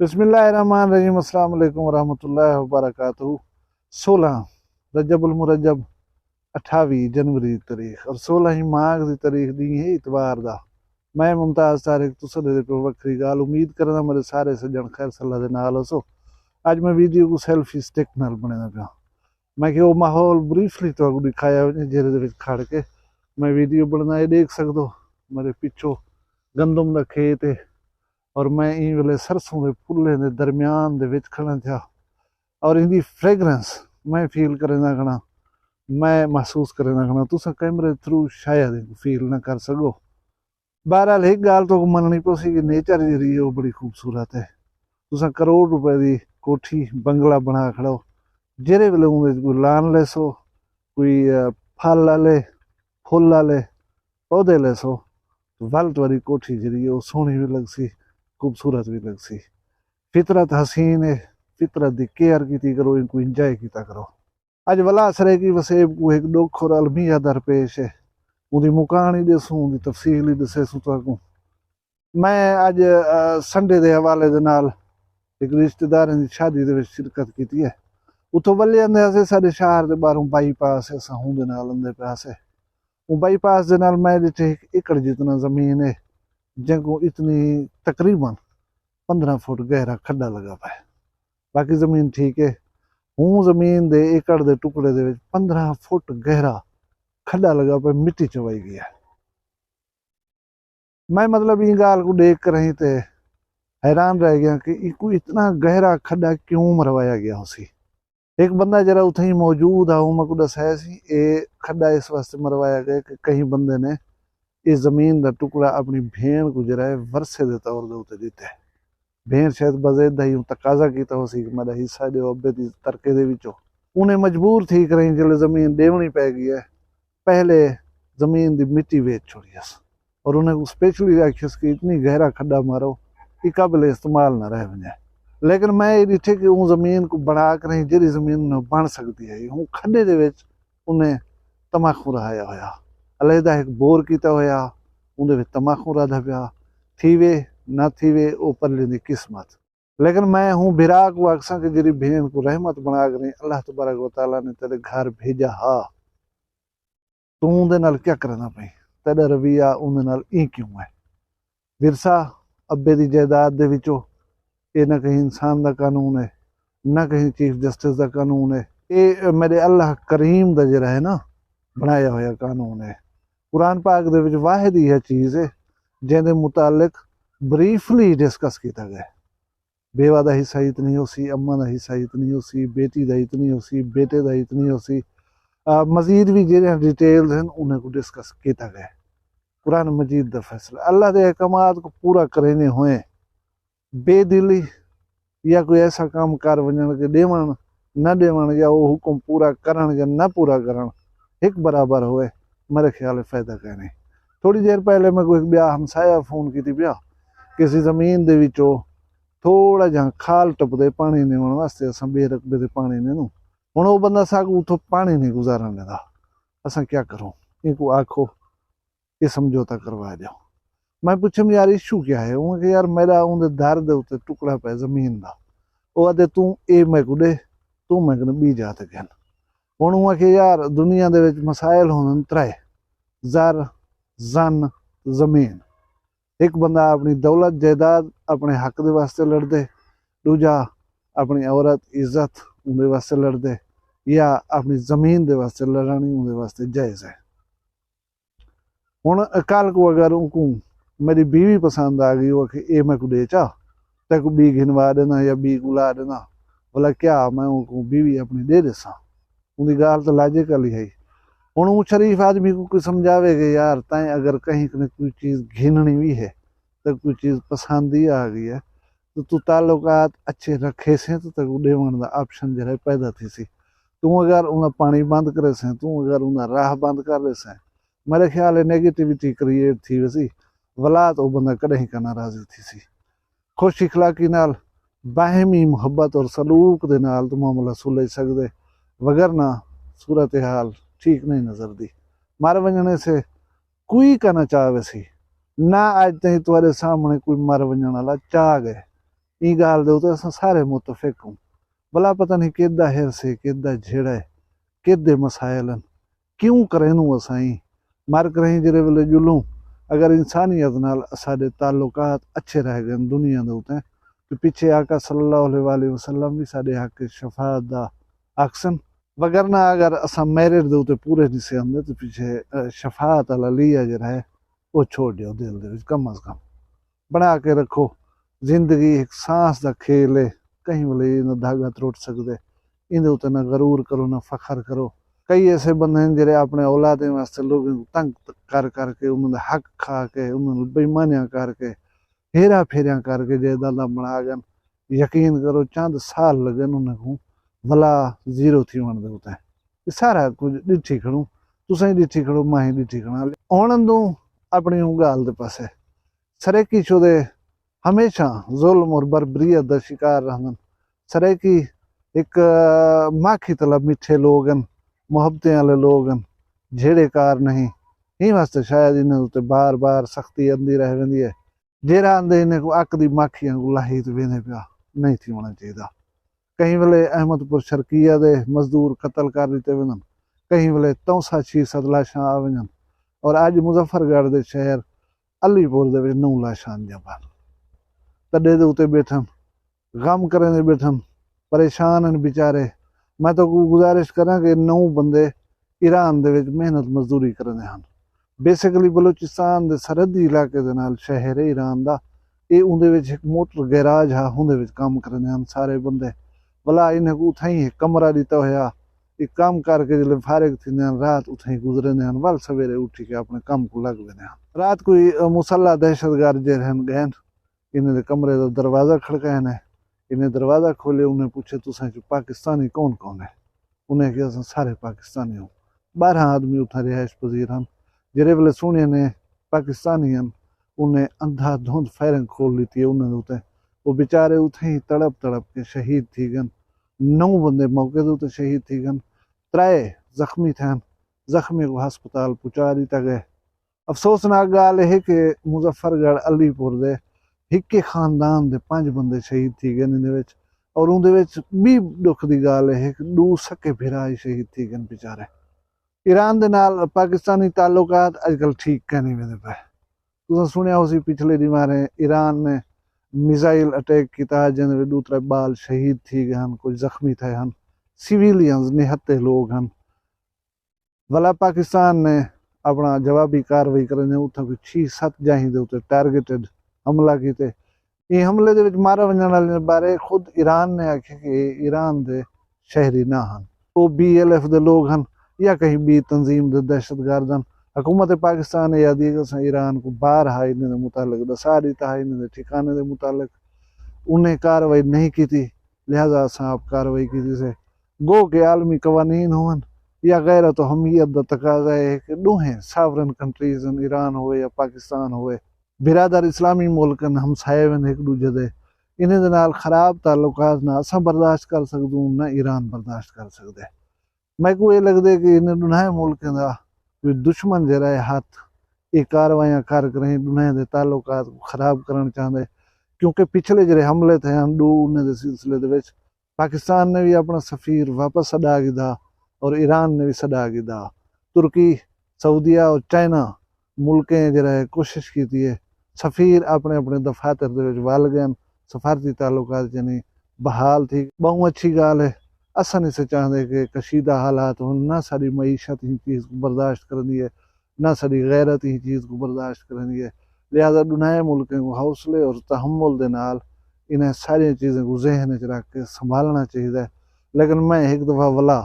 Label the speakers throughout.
Speaker 1: बिस्मिल्लाहिर्रहमानिर्रहीम। अस्सलाम वालेकुम वरहमतुल्लाहि वबरकातुहू। 16 रजबुल मुरज्जब 28 जनवरी की तारीख और 16 ही माघ की तारीख दी है इतवार दा। मैं मुमताज़ तारिक तुसदे पे वक्री गाल उम्मीद करना मेरे सारे सज्जन खैर सल्ला दे नाल हो। अज मैं वीडियो को सैल्फी स्टिक नाल बनाना पिया। मैं कि वो माहौल ब्रीफली तो दिखाया जेरे खड़ के मैं वीडियो बनना ये देख सकदो। मेरे पिछो गंदम का खेत है और मैं इन वेले सरसों के फुल्लें के दरम्यान दे विच खड़ा था और इनकी फ्रेगरेंस मैं फील करना खड़ा, मैं महसूस करना खड़ा। तुसा कैमरे थ्रू शायद फील ना कर सको। बहरहाल एक गाल तो मननी पोसी कि नेचर जी है वो बड़ी खूबसूरत है। तुसा करोड़ रुपए की कोठी बंगला बना खड़ो, जेरे वेले उहदे कोई लान लेसो, कोई फल वाले फुल वाले पौधे लेसो, वल तुहारी कोठी जी है वो सोहनी भी लगसी, खूबसूरत भी लगसी। फितरत हसीन है, फितरत की केयर की करो, इनको इंजॉय किया करो। अज वला असरे की वसेब को एक दुख और अलमिया दरपेश है। उनकी मुकान ही दसूं, उनकी तफसील ही दसेसूं तुहानू। मैं अज संडे के हवाले दे नाल एक रिश्तेदार की शादी दे विच शिरकत की है। उतों वले आंदे असे साडे शहर के बाहरों बाईपास है, असां हुंदे नाल आंदे पास है। वो बाईपास दे नाल मैं जिथे 1 एकड़ जितना जमीन है, जिनको इतनी तकरीबन 15 फुट गहरा खड्डा लगा पाया। बाकी जमीन ठीक है। हूँ जमीन दे एकड़ दे टुकड़े दे विच 15 फुट गहरा खड्डा लगा पे मिट्टी चवाई गया। मैं मतलब इन गाल को देख कर ही ते हैरान रह गया कि इको इतना गहरा खड्डा क्यों मरवाया गया उसी। एक बंदा जरा उथे ही मौजूद आ, मैं को दसाया सी ये खड्डा इस वास्ते मरवाया गया कि कहीं बंदे ने इस जमीन का टुकड़ा अपनी भेड़ को जरा है वरसे के तौर के उत्ते दिता है। भेड़ शायद बजेदा ही तकाजा किया हो सी कि मेरा हिस्सा दो अब्बे दी तरके दे विचों। उन्हें मजबूर थी करें जो जमीन देवनी पै गई है, पहले जमीन की मिट्टी वेच छोड़ियस और उन्हें स्पेशली आखियस कि इतनी गहरा खड्डा मारो कि काबिल इस्तेमाल ना रह वजे। लेकिन मैं ये डिठे कि वो जमीन को बना कर ही जी जमीन बन सकती है, हूँ खड्डे दे विच उन्हें तमाखू रहाया होया, अलहदा एक बोर किया होया, उहदे विच तमाखू रहा पिया। थीवे ना थीवे वो परले दी किस्मत। लेकिन मैं हूँ बिरा को अक्सा कि जी भेड़ को रहमत बना कर अल्लाह तबारक व तआला ने तेरे घर भेजा हा, तू उहदे नाल क्या करना पई, तेरा रवैया उहदे नाल ई क्यों है। विरसा अब्बे दी जायदाद दे विचों ये ना कहीं इंसान का कानून है, ना कहीं चीफ जस्टिस का कानून है, ये मेरे अल्लाह करीम का जरा है ना बनाया होया कानून है। कुरान पाक दे विच वाहिद ही है चीज़ है जिहदे मुतालिक ब्रीफली डिस्कस किया गया। बेवा का हिस्सा इतनी हो सी, अम्मा का हिस्सा इतनी हो सी, बेटी का इतनी हो सी, बेटे का इतनी हो सी। मजीद भी जो डिटेल्स हैं उन्हें को डिस्कस किया गया। कुरान मजीद का फैसला अल्लाह के अहकामात को पूरा करने हुए बेदिली या कोई ऐसा काम कर वजन के देवन न देवन या वो हुक्म पूरा करन या न पूरा करन एक बराबर होए, मेरे ख्याल फायदा कहने। थोड़ी देर पहले मैं कोई ब्याह हमसाया फोन की ब्याह किसी जमीन दे विचों थोड़ा जहाँ खाल टपदे पानी नेवन वास्ते असां बेरकबे दे पानी ने नू हुण वो बंदा साकू उथों पानी नहीं गुजारन देता। असां क्या करूं, इनको आखो ये समझौता करवा दो। मैं पूछम यार इशू क्या है, उनके यार मेरा उनके दर दे उत्ते टुकड़ा पे जमीन का, वो आदे तू ए मैं को दे, तू मैं कने बी जात गन। हुण उहाँ के यार दुनिया दे विच मसाइल होने त्रै, जर जन जमीन। एक बंदा अपनी दौलत जायदाद अपने हक दे वास्ते लड़दे, दूजा अपनी औरत इज्जत उनके वास्ते लड़दे, या अपनी जमीन दे वास्ते लड़ानी उनके वास्ते जायज़ है। हुण कल को अगर उनको मेरी बीवी पसंद आ गई वो कि ए मैं को दे चा तेको बी घिनवा देना या बी गुला देना, बोला क्या मैं उनको बीवी अपनी दे देसा, उनकी गाल तो लॉजिकल ही है। हुण वो शरीफ आदमी को कोई समझावेगा यार तैं अगर कहीं कोई चीज़ घिननी भी है तो कोई चीज़ पसंद ही आ गई है तो तू ताल्लुकात अच्छे रखे से तो तेको देवन का ऑप्शन जो है पैदा थी सी। तू अगर उन्हें पानी बंद करे से, तू अगर उन्हें राह बंद कर ले से, मेरे ख्याल है नेगेटिविटी क्रिएट थी वैसी वला तो बंदा कदे का नाराज़ी थी सी। खुश इखलाकी नाल बाहमी मुहब्बत और सलूक दे नाल तो मामला सुलझ सकते, वगरना सूरत हाल ठीक नहीं नजर दी। मर वजने से कोई कहना चाहे सी ना, अज तई तुम्हारे सामने कोई मर वजन वाला चाह गए ई गाल दे उते असां सारे मुतफिक हूं। भला पता नहीं केदा हिरस है, केदा झेड़ा है, केदे मसाइल हैं, क्यों करेनू असां ई मर करें जेरे वेले जुलूं। अगर इंसानियत नाल साडे ताल्लुकात अच्छे रह गए दुनिया दे उते ते पिछे आका सल्लल्लाहु अलैहि वसल्लम भी साडे हक शफाअत दा आखसन। वगरना अगर असां मैरिट दे उते पूरे नहीं से आंदे तो पिछे शफाअत वाला लिया जरा है वो छोड़ दियो दिल दे विच। कम अज कम बना के रखो। जिंदगी एक सांस दा खेल है, कहीं वेले इन्दा धागा त्रुट सकदे। इंदे उते ना गरूर करो ना फखर करो। कई ऐसे बंदे हैं जेरे अपने औलादे वास्ते लोगों को तंग कर करके उन्होंने हक खा के उन्होंने बेईमानियां करके हेरा फेरियां करके जायदादा बना गन। यकीन करो चंद साल लगे उन्हें को भला जीरो थी वण दे उते। ये सारा कुछ डिठी खड़ू, तुसां ही डिठी खड़ो, मां ही डिठी खड़ा। हुण दूं अपनी गाल दे पासे सरेकी चोदे हमेशा जुल्म और बर्बरियत दा शिकार रहंदन। सरेकी एक माखी तलब मिठे लोग हैं, मुहब्बतें वाले लोग हैं, झेड़े कार नहीं। ही वास्ते शायद इन्हें उत्ते बार बार सख्ती आंदी रह वेंदी है। जेरा आंदे इन्हें को अक दी माखियां को लाही तो वेंदे पिया नहीं थी होना चाहिए। कहीं वेले अहमदपुर शर्किया दे मजदूर कत्ल कर दिते वेंदन, कहीं वेले 64 लाशां आ वेंदन और अज मुजफ्फरगढ़ दे शहर अलीपुर दे विच 9 लाशां आंदियां पान। तड्डे दे उते बैठन, गम करें दे बैठन, परेशान हैं बेचारे। मैं तो गुजारिश करा कि 9 बंदे ईरान दे विच मेहनत मजदूरी करदे हन। बेसिकली बलूचिस्तान दे सरहदी इलाके दे नाल शहर है ईरान दा। ये उंदे विच एक मोटर गैराज है, उंदे विच काम करदे हन सारे बंदे। भला इन्हें को उथाई एक कमरा दिता होया, एक काम करके जिले फारिग थींदे हन रात उथाई गुजरदे हन, वल सवेरे उठी के अपने काम को लग वेंदे हन। रात कोई मुसल्ला दहशतगर्द जे रहन गए, इन्हें दे कमरे दा दरवाजा खड़काया है। इन्हें दरवाजा खोले, उन्हें पूछे तुसां च पाकिस्तानी कौन कौन है। उन्हें कहा असां सारे पाकिस्तानी हूँ। 12 आदमी उथा रिहाइश पजीर हैं। जेरे वेले सुने ने पाकिस्तानी हैं उन्हें अंधा धुंध फायरिंग खोल ली थी उन्हें उते। वो बेचारे उथे ही तड़प तड़प के शहीद थी गन। 9 बंदे मौके दे उते शहीद थी गन, 3 जख्मी थे। जख्मी को हस्पताल पहुंचा दिता गए। अफसोसनाक गाल है कि मुजफ्फरगढ़ अलीपुर दे हिक्के खानदान दे 5 बंदे शहीद थी गए इन्हें विच। और उनदे विच भी दुख दी गाल है कि 2 सके भिरा ही शहीद थी गए बेचारे। ईरान दे नाल पाकिस्तानी ताल्लुकात अजकल ठीक कहने वेंदे पे। तुसां सुनिया उसी पिछले दी मारे ईरान ने मिसाइल अटैक किया जिन्हें 2-3 बाल शहीद थी गए हैं, कुछ जख्मी थे हैं, सिविलियंस निहत्ते लोग हैं। भला पाकिस्तान ने अपना जवाबी कार्रवाई करने उतना कोई 6-7 जाही दे उते टारगेटेड हमला किए। ये हमले दे विच मारा वजन वाले बारे खुद ईरान ने आखे कि ईरान दे शहरी ना हैं, वो BLF दे लोग हैं या कहीं भी तंजीम दे दहशतगर्द हैं। हुकूमत पाकिस्तान ने याद ईरान को बार हा इन्हें मुतालिक दसा दिता है, इन्हें ठिकाने के मुतालिक उन्हें कार्रवाई नहीं की थी, लिहाजा असा आप कार्रवाई की से गो के आलमी कवानीन होवन या गैर तो हमीयत का तकाजा है कि दोहें सावरन कंट्रीज ईरान हो या पाकिस्तान हो बिरादर इस्लामी मुल्क हमसाए एक दूजे दे इन्हें दे नाल खराब ताल्लुकात ना असा बर्दाश्त कर सकूँ ना ईरान बर्दाश्त कर सकते। मैं को ये लगता कि इन्हें दुनिया मुल्क का कोई दुश्मन जरा है हाथ ये कार्रवाइयाँ कर करें दुनिया के ताल्लुकात को खराब करना चाहते। क्योंकि पिछले जरे हमले थे हम दो उन्हें दे सिलसिले दे विच पाकिस्तान ने भी अपना सफ़ीर वापस सदा गिदा और ईरान ने भी सदा गिदा। तुर्की, सऊदिया और चाइना मुल्कें जरा कोशिश की थी सफ़ीर अपने अपने दफातर दे विच वल गए, सफारती ताल्लुकात यानी बहाल थी। बहुत अच्छी गाल है। असा नहीं से चाहते कि कशीदा हालात हो, ना सारी मईशत ही चीज़ को बर्दाश्त करनी है, ना सारी गैरत ही चीज़ को बर्दाश्त करनी है। लिहाजा दुनिया मुल्कों को हौसले और तहम्मुल दे नाल इन्हें सारी चीज़ें को जहन च रख के संभालना चाहिए। लेकिन मैं एक दफ़ा वला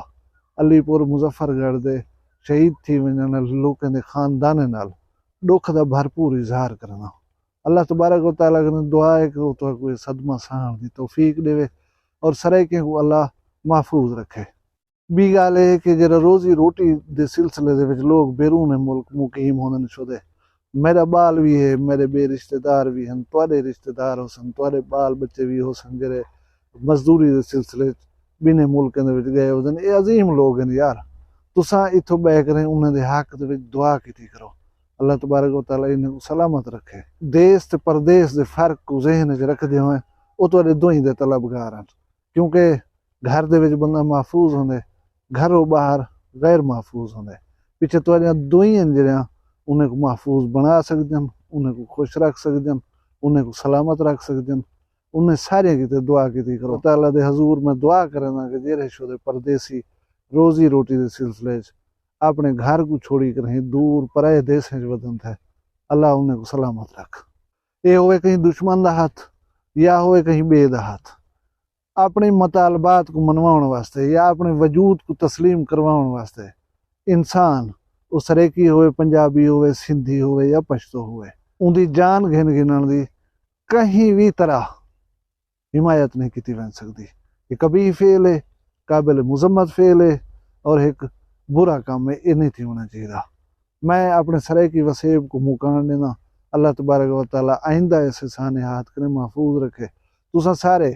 Speaker 1: अलीपुर मुजफ्फरगढ़ दे शहीद थी वजन लोगों के खानदान नाल दुख का भरपूर इजहार करना। अल्लाह तबारक व तआला ने दुआ है कि तो कोई सदमा सहन की तौफीक देवे और सराइके को अल्लाह महफूज रखे। बी गाल है कि जरा रोजी रोटी के सिलसिले दे विच लोग बैरून मुल्क मुकीम होने शुदे। मेरा बाल भी है, मेरे बे रिश्तेदार भी हैं, तुहाडे रिश्तेदार हो सन, तुहाडे बाल बच्चे भी हो सन जरे मजदूरी के सिलसिले बिने मुल्कें दे विच गए हो। ये अजीम लोग हैं यार, तुसां इत्थों बह करें उन्हें दे हक दे विच दुआ कीती करो। अल्लाह तबारक व तआला इन्हें को सलामत रखे। देश ते परदेश दे फर्क को जहन च रखदे हुए ਉਹ ਤੁਹਾਡੇ ਦੋਹੀਂ ਦੇ ਤਲਬਗਾਰ ਹਨ, ਕਿਉਂਕਿ घर दे विच बंदा महफूज होंदे, घरों बाहर गैर महफूज होंदे। पिछे तुहाडियां दोई जिहड़ियां उन्हें को महफूज बना सकदे, उन्हें को खुश रख सकदे, उन्हें को सलामत रख सकदे। उन्हें सारे किते दुआ कीती करो। ताला दे हजूर मैं दुआ करना कि जेहड़े शुदे परदेसी रोजी रोटी के सिलसिले अपने घर को छोड़ी कर दूर पराए देशों वधन थे, अल्लाह उन्हें को सलामत रख। ये होवे कहीं दुश्मन का हाथ या होवे कहीं बे दा हाथ, अपने मतालबात को मनवाउण वास्ते या अपने वजूद को तस्लीम करवाउण वास्ते इंसान वो सरेकी होवे, पंजाबी होवे, सिंधी होवे या पश्तो होवे, उनकी जान घिन गिनण दी कहीं भी तरह हिमायत नहीं की बन सकती। ये कभी फेल है, काबिल मुजम्मत फेल है और एक बुरा काम है, ये नहीं थी होना चाहिए। मैं अपने सरेकी वसेब को मुकान देना, अल्लाह तबारक व तआला आइंदा ऐसे साने हाथ करे महफूज रखे। तुसा सारे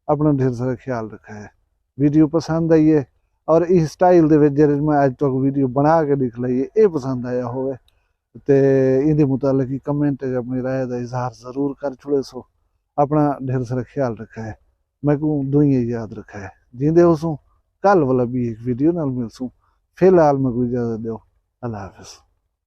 Speaker 1: अपना ढेर सारा ख्याल रखा है। वीडियो पसंद आई है और इस स्टाइल दे विच जेहड़े मैं अज तक वीडियो बना के दिखलाई है, ये पसंद आया होवे ते इहदे मुतालिक कमेंट अपनी राय का इजहार जरूर कर छुड़े सो। अपना ढेर सारा ख्याल रखा है, मैं को दुनिया याद रखा है। जींदे हो सो कल वाला भी एक वीडियो नाल मिलसूं। फिलहाल मैं को इजाजत दो, अल्लाह हाफिज।